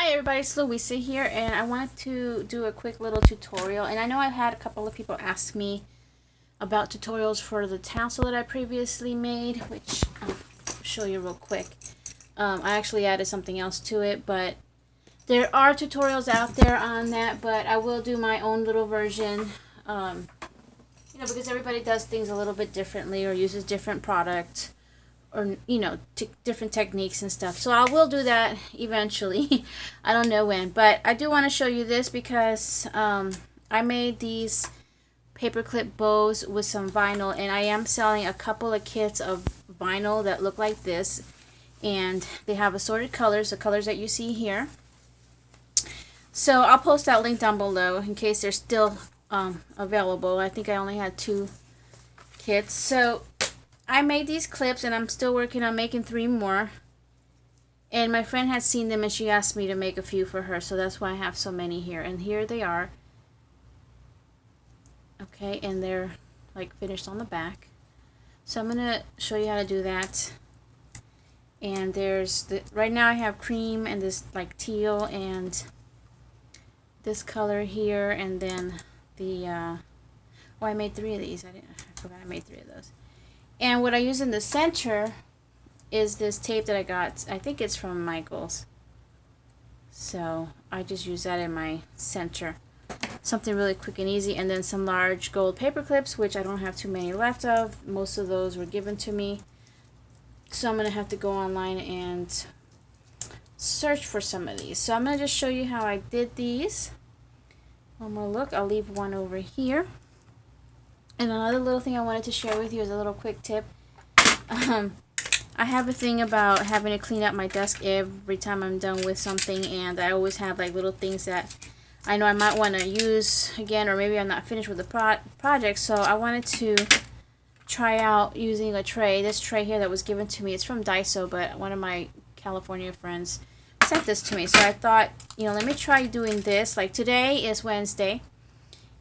Hi everybody, it's Louisa here, and I wanted to do a quick little tutorial. And I know I've had a couple of people ask me about tutorials for the tassel that I previously made, which I'll show you real quick. I actually added something else to it, but there are tutorials out there on that, but I will do my own little version, because everybody does things a little bit differently or uses different products or different techniques and stuff. So I will do that eventually. I don't know when, but I do want to show you this because I made these paperclip bows with some vinyl, and I am selling a couple of kits of vinyl that look like this, and they have assorted colors, the colors that you see here. So I'll post that link down below in case they're still available. I think I only had 2 kits. So I made these clips, and I'm still working on making 3 more. And my friend had seen them, and she asked me to make a few for her, so that's why I have so many here. And here they are. Okay, and they're like finished on the back. So I'm gonna show you how to do that. And there's right now I have cream and this like teal and this color here, and then the I made 3 of these. I forgot I made 3 of those. And what I use in the center is this tape that I got. I think it's from Michael's. So I just use that in my center. Something really quick and easy. And then some large gold paper clips, which I don't have too many left of. Most of those were given to me. So I'm going to have to go online and search for some of these. So I'm going to just show you how I did these. One more look. I'll leave one over here. And another little thing I wanted to share with you is a little quick tip. I have a thing about having to clean up my desk every time I'm done with something, and I always have like little things that I know I might want to use again, or maybe I'm not finished with the project. So I wanted to try out using a tray. This tray here that was given to me, it's from Daiso, but one of my California friends sent this to me. So I thought, let me try doing this. Like today is Wednesday.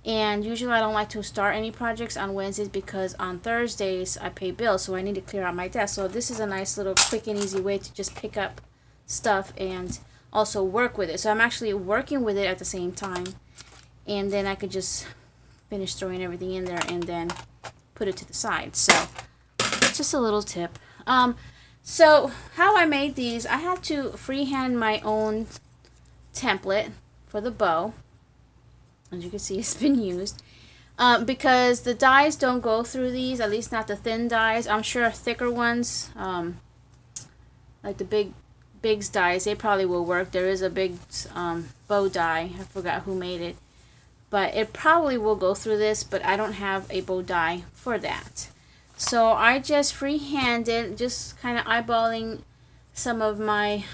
And usually I don't like to start any projects on Wednesdays because on Thursdays I pay bills, so I need to clear out my desk. So this is a nice little quick and easy way to just pick up stuff and also work with it. So I'm actually working with it at the same time, and then I could just finish throwing everything in there and then put it to the side. So just a little tip. So how I made these, I had to freehand my own template for the bow. As you can see, it's been used because the dies don't go through these, at least not the thin dies. I'm sure thicker ones, like the Biggs dies, they probably will work. There is a big bow die. I forgot who made it, but it probably will go through this, but I don't have a bow die for that. So I just freehanded, just kind of eyeballing some of my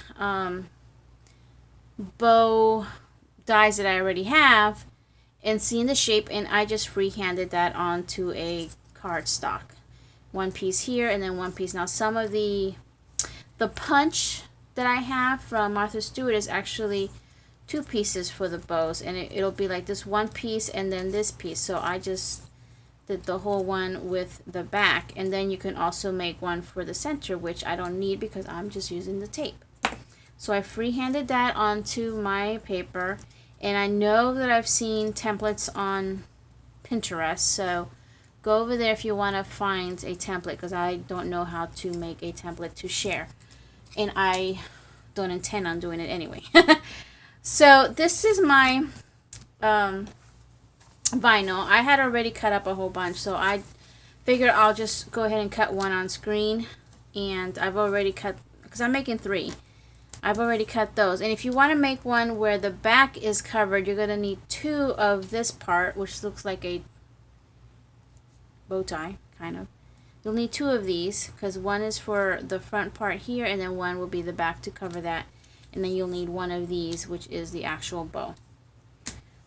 bow dies that I already have and seeing the shape, and I just freehanded that onto a cardstock. One piece here and then one piece. Now some of the punch that I have from Martha Stewart is actually 2 pieces for the bows, and it'll be like this one piece and then this piece. So I just did the whole one with the back, and then you can also make one for the center, which I don't need because I'm just using the tape. So I freehanded that onto my paper. And I know that I've seen templates on Pinterest, so go over there if you want to find a template, because I don't know how to make a template to share. And I don't intend on doing it anyway. So this is my vinyl. I had already cut up a whole bunch, so I figured I'll just go ahead and cut one on screen. And I've already cut, because I'm making 3. I've already cut those. And if you want to make one where the back is covered, you're going to need 2 of this part, which looks like a bow tie, kind of. You'll need 2 of these, because one is for the front part here, and then one will be the back to cover that. And then you'll need 1 of these, which is the actual bow.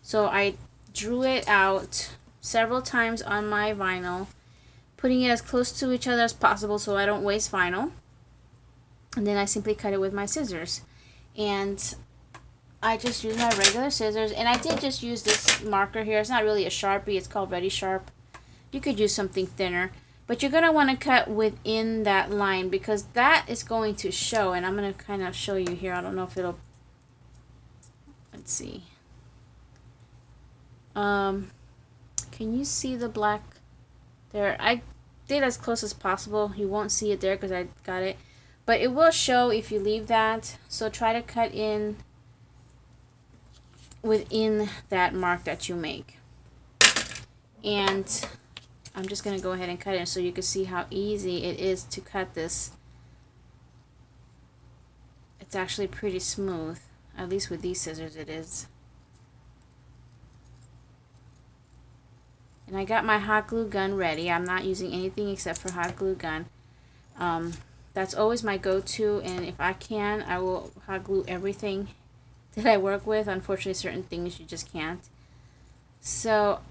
So I drew it out several times on my vinyl, putting it as close to each other as possible so I don't waste vinyl. And then I simply cut it with my scissors. And I just use my regular scissors. And I did just use this marker here. It's not really a Sharpie. It's called Ready Sharp. You could use something thinner. But you're going to want to cut within that line because that is going to show. And I'm going to kind of show you here. I don't know if it'll let's see. Can you see the black there? I did as close as possible. You won't see it there because I got it, but it will show if you leave that. So try to cut in within that mark that you make. And I'm just going to go ahead and cut it so you can see how easy it is to cut this. It's actually pretty smooth, at least with these scissors it is. And I got my hot glue gun ready. I'm not using anything except for hot glue gun. That's always my go-to, and if I can, I will hot glue everything that I work with. Unfortunately, certain things you just can't. So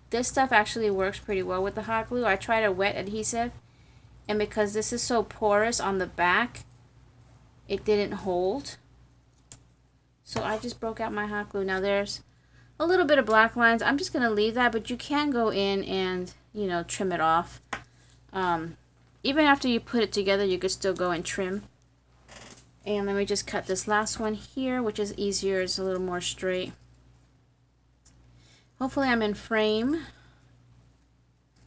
this stuff actually works pretty well with the hot glue. I tried a wet adhesive, and because this is so porous on the back, it didn't hold. So I just broke out my hot glue. Now there's a little bit of black lines. I'm just going to leave that, but you can go in and, you know, trim it off. Even after you put it together, you could still go and trim. And let me just cut this last one here, which is easier. It's a little more straight. Hopefully I'm in frame,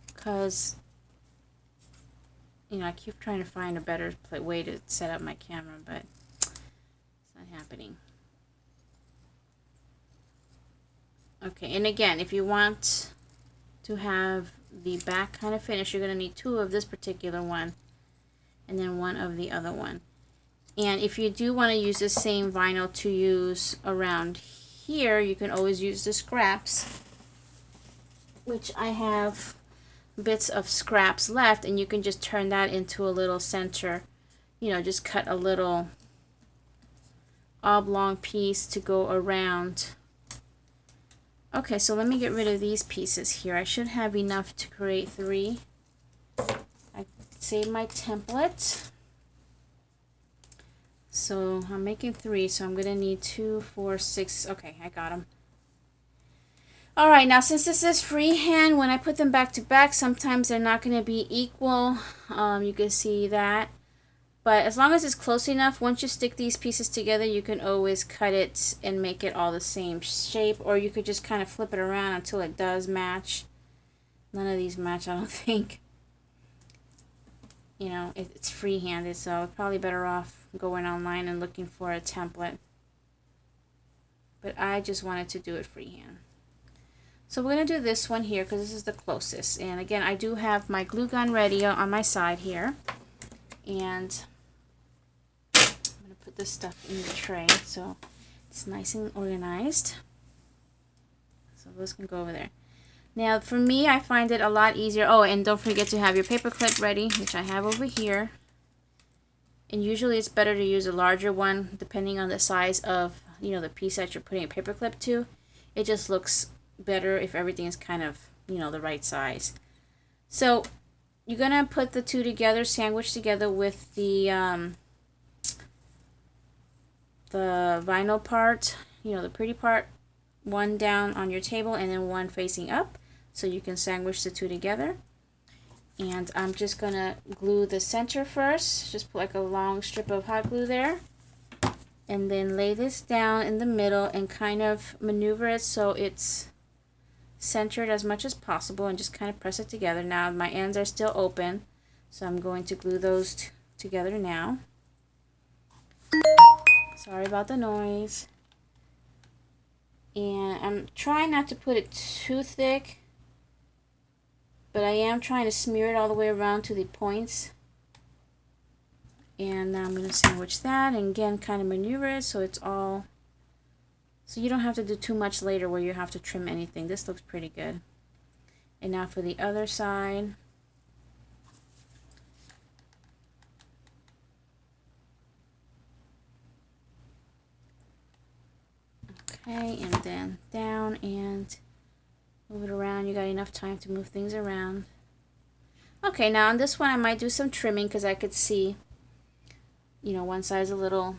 because, you know, I keep trying to find a better way to set up my camera, but it's not happening. Okay, and again, if you want to have the back kind of finish, you're going to need 2 of this particular one and then 1 of the other one. And if you do want to use the same vinyl to use around here, you can always use the scraps, which I have bits of scraps left, and you can just turn that into a little center, you know, just cut a little oblong piece to go around. Okay, so let me get rid of these pieces here. I should have enough to create 3. I saved my template. So I'm making 3, so I'm going to need 2, 4, 6. Okay, I got them. Alright, now since this is freehand, when I put them back to back, sometimes they're not going to be equal. You can see that. But as long as it's close enough, once you stick these pieces together, you can always cut it and make it all the same shape. Or you could just kind of flip it around until it does match. None of these match, I don't think. You know, it's freehanded, so probably better off going online and looking for a template. But I just wanted to do it freehand. So we're going to do this one here because this is the closest. And again, I do have my glue gun ready on my side here. And I'm going to put this stuff in the tray so it's nice and organized. So those can go over there. Now for me, I find it a lot easier. Oh, and don't forget to have your paper clip ready, which I have over here. And usually it's better to use a larger one depending on the size of, you know, the piece that you're putting a paper clip to. It just looks better if everything is kind of, you know, the right size. So you're gonna put the 2 together, sandwich together with the vinyl part, you know, the pretty part, one down on your table and then one facing up, so you can sandwich the 2 together. And I'm just gonna glue the center first, just put like a long strip of hot glue there, and then lay this down in the middle and kind of maneuver it so it's centered as much as possible, and just kind of press it together. Now my ends are still open, so I'm going to glue those together now. Sorry about the noise. And I'm trying not to put it too thick, but I am trying to smear it all the way around to the points. And now I'm going to sandwich that and again kind of maneuver it so it's all, so you don't have to do too much later where you have to trim anything. This looks pretty good. And now for the other side. Okay, and then down and move it around. You got enough time to move things around. Okay, now on this one I might do some trimming because I could see, you know, one side's a little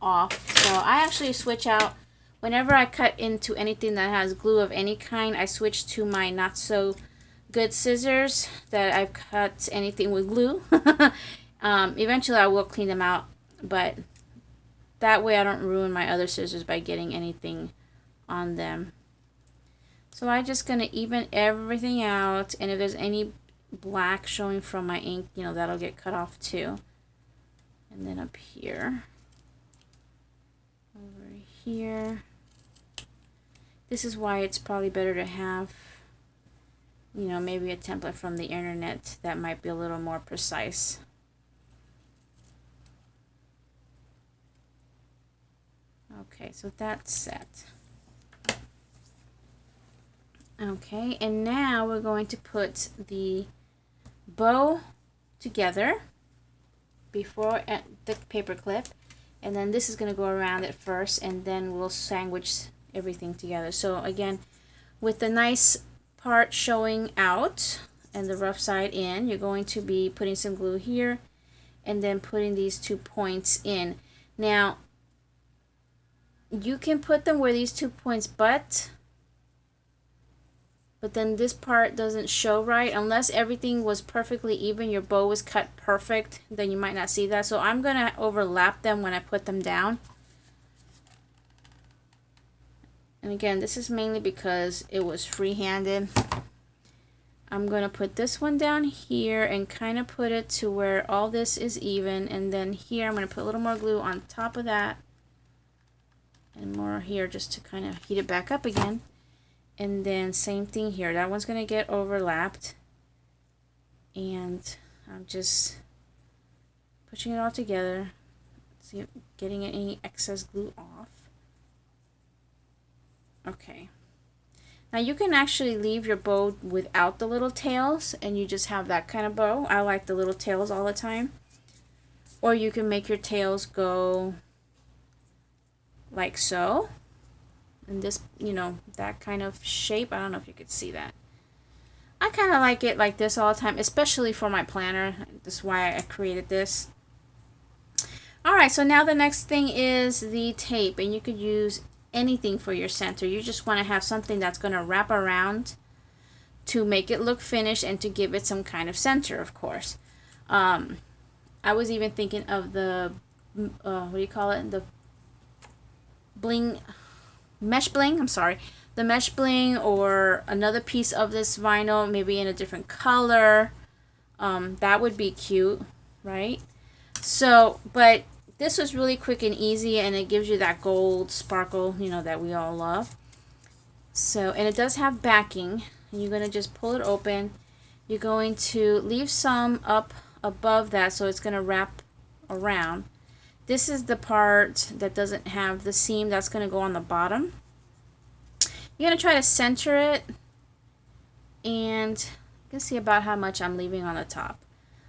off. So I actually switch out. Whenever I cut into anything that has glue of any kind, I switch to my not so good scissors that I've cut anything with glue. Eventually I will clean them out, but that way I don't ruin my other scissors by getting anything on them. So I'm just going to even everything out, and if there's any black showing from my ink, you know, that'll get cut off too. And then up here, over here, this is why it's probably better to have, you know, maybe a template from the internet that might be a little more precise. Okay, so that's set. Okay, and now we're going to put the bow together before the paper clip, and then this is going to go around it first, and then we'll sandwich everything together. So again, with the nice part showing out and the rough side in, you're going to be putting some glue here and then putting these 2 points in. Now you can put them where these 2 points but then this part doesn't show right. Unless everything was perfectly even, your bow was cut perfect, then you might not see that. So I'm going to overlap them when I put them down. And again, this is mainly because it was free-handed. I'm going to put this one down here and kind of put it to where all this is even. And then here I'm going to put a little more glue on top of that. And more here just to kind of heat it back up again. And then same thing here. That one's going to get overlapped. And I'm just pushing it all together. See if getting any excess glue off. Okay. Now you can actually leave your bow without the little tails and you just have that kind of bow. I like the little tails all the time. Or you can make your tails go like so. And this, you know, that kind of shape. I don't know if you could see that. I kind of like it like this all the time, especially for my planner. That's why I created this. Alright, so now the next thing is the tape, and you could use anything for your center. You just want to have something that's going to wrap around to make it look finished and to give it some kind of center, of course. I was even thinking of the, what do you call it? The bling... mesh bling, I'm sorry, the mesh bling, or another piece of this vinyl, maybe in a different color. That would be cute, right? So, but this was really quick and easy, and it gives you that gold sparkle, you know, that we all love. So, and it does have backing, and you're going to just pull it open. You're going to leave some up above that, so it's going to wrap around. This is the part that doesn't have the seam. That's going to go on the bottom. You're going to try to center it, and you can see about how much I'm leaving on the top.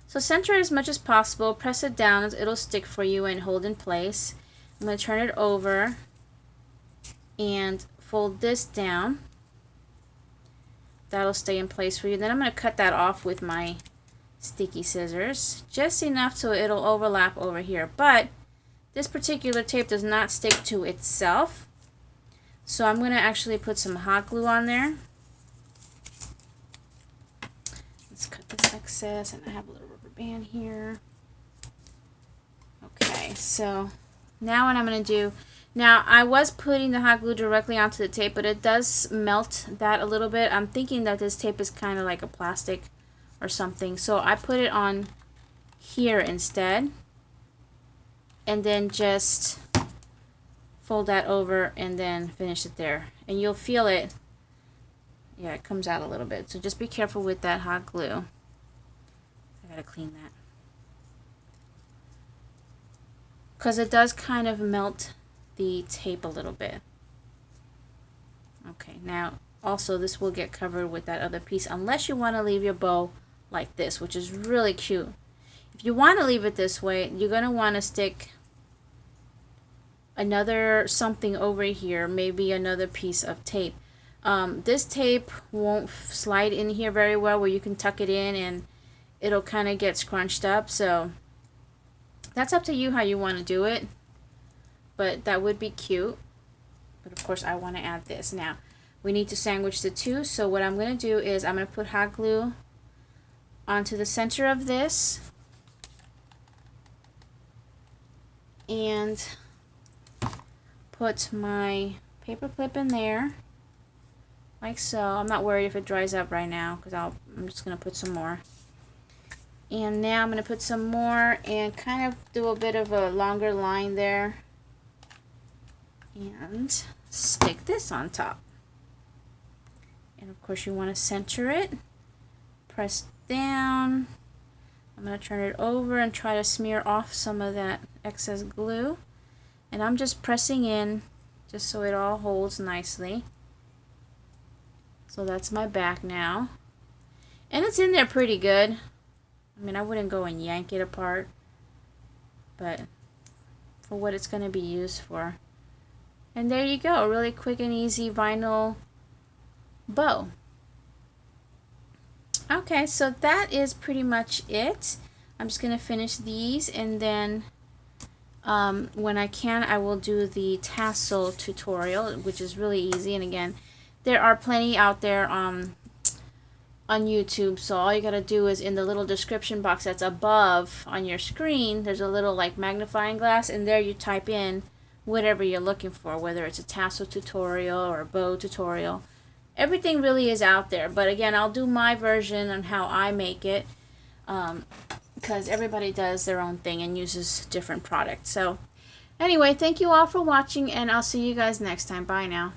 So center it as much as possible. Press it down. It'll stick for you and hold in place. I'm going to turn it over and fold this down. That'll stay in place for you. Then I'm going to cut that off with my sticky scissors. Just enough so it'll overlap over here. But this particular tape does not stick to itself. So I'm going to actually put some hot glue on there. Let's cut this excess, and I have a little rubber band here. Okay, so now what I'm going to do, now I was putting the hot glue directly onto the tape, but it does melt that a little bit. I'm thinking that this tape is kind of like a plastic or something. So I put it on here instead. And then just fold that over and then finish it there. And you'll feel it. Yeah, it comes out a little bit. So just be careful with that hot glue. I gotta clean that. Because it does kind of melt the tape a little bit. Okay, now also this will get covered with that other piece unless you want to leave your bow like this, which is really cute. If you want to leave it this way, you're going to want to stick another something over here, maybe another piece of tape. This tape won't slide in here very well where you can tuck it in and it'll kind of get scrunched up. So that's up to you how you want to do it. But that would be cute. But of course I want to add this. Now we need to sandwich the two. So what I'm going to do is I'm going to put hot glue onto the center of this. And put my paper clip in there, like so. I'm not worried if it dries up right now, because I'm just going to put some more. And now I'm going to put some more and kind of do a bit of a longer line there. And stick this on top. And of course you want to center it. Press down. I'm going to turn it over and try to smear off some of that excess glue. And I'm just pressing in just so it all holds nicely. So that's my back now. And it's in there pretty good. I mean, I wouldn't go and yank it apart, but for what it's going to be used for. And there you go, a really quick and easy vinyl bow. Okay, so that is pretty much it. I'm just going to finish these, and then when I can, I will do the tassel tutorial, which is really easy. And again, there are plenty out there on YouTube, so all you gotta do is in the little description box that's above on your screen, there's a little like magnifying glass, and there you type in whatever you're looking for, whether it's a tassel tutorial or a bow tutorial. Everything really is out there, but again, I'll do my version on how I make it, because everybody does their own thing and uses different products. So anyway, thank you all for watching, and I'll see you guys next time. Bye now.